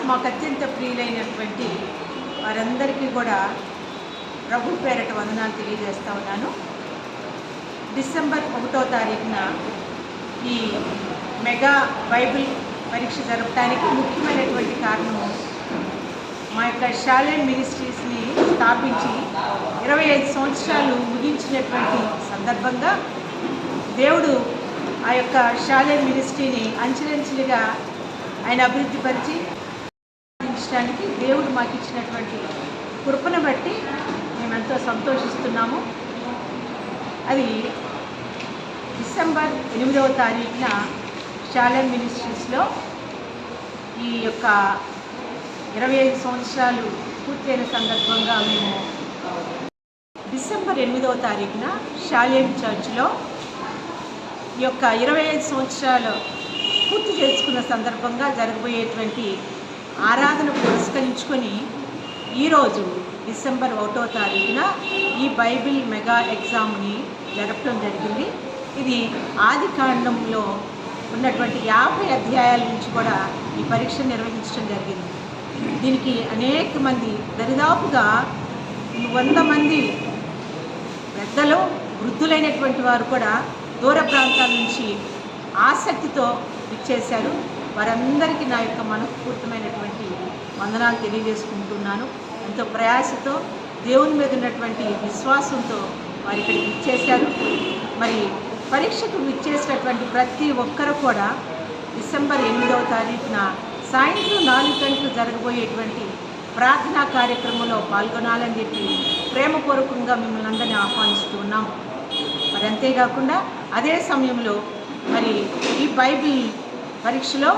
మాకు అత్యంత ప్రియులైనటువంటి వారందరికీ కూడా ప్రభు పేరట వందనాలు తెలియజేస్తూ ఉన్నాను. డిసెంబర్ 1వ తారీఖున ఈ మెగా బైబిల్ పరీక్ష జరపడానికి ముఖ్యమైనటువంటి కారణము మా యొక్క షాలేం మినిస్ట్రీస్ని స్థాపించి 25 సంవత్సరాలు ముగించినటువంటి సందర్భంగా దేవుడు ఆ యొక్క షాలేం మినిస్ట్రీని అంచెలంచెలుగా ఆయన అభివృద్ధిపరిచి అందించడానికి దేవుడు మాకు ఇచ్చినటువంటి కృపను బట్టి మేమెంతో సంతోషిస్తున్నాము. అది డిసెంబర్ 8వ తారీఖున షాలేం మినిస్ట్రీస్లో ఈ యొక్క 25 సంవత్సరాలు పూర్తయిన సందర్భంగా మేము డిసెంబర్ 8వ తారీఖున షాలేం చర్చ్లో ఈ యొక్క 25 సంవత్సరాలు పూర్తి చేసుకున్న సందర్భంగా జరగబోయేటువంటి ఆరాధన పురస్కరించుకొని ఈరోజు డిసెంబర్ 1వ తారీఖున ఈ బైబిల్ మెగా ఎగ్జామ్ని జరపడం జరిగింది. ఇది ఆదికాండంలో ఉన్నటువంటి 50 అధ్యాయాల నుంచి కూడా ఈ పరీక్ష నిర్వహించడం జరిగింది. దీనికి అనేక మంది దరిదాపుగా 100 మంది పెద్దలు వృద్ధులైనటువంటి వారు కూడా దూర ప్రాంతాల నుంచి ఆసక్తితో ఇచ్చేశారు. వారందరికీ నా యొక్క మనస్ఫూర్తమైనటువంటి వందనాలు తెలియజేసుకుంటున్నాను. ఎంతో ప్రయాసతో దేవుని మీద ఉన్నటువంటి విశ్వాసంతో వారు ఇక్కడికి ఇచ్చేశారు. మరి పరీక్షకు ఇచ్చేసినటువంటి ప్రతి ఒక్కరు కూడా డిసెంబర్ 8వ తారీఖున సాయంత్రం 4 గంటలు జరగబోయేటువంటి ప్రార్థనా కార్యక్రమంలో పాల్గొనాలని చెప్పి ప్రేమపూర్వకంగా మిమ్మల్ని అందరినీ ఆహ్వానిస్తూ ఉన్నాము. మరి అంతేకాకుండా అదే సమయంలో మరి ఈ బైబిల్ పరీక్షలో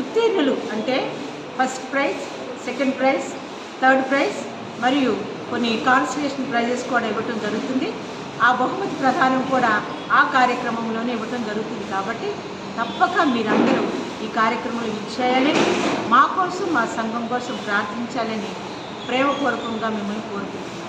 ఉత్తీర్ణులు అంటే first prize, second prize, third prize మరియు కొన్ని కాన్సలేషన్ ప్రైజెస్ కూడా ఇవ్వటం జరుగుతుంది. ఆ బహుమతి ప్రదానం కూడా ఆ కార్యక్రమంలోనే ఇవ్వటం జరుగుతుంది. కాబట్టి తప్పక మీరందరూ ఈ కార్యక్రమంలో ఇచ్చేయాలని, మా కోసం మా సంఘం కోసం ప్రార్థించాలని ప్రేమపూర్వకంగా మిమ్మల్ని కోరుకుంటున్నాను.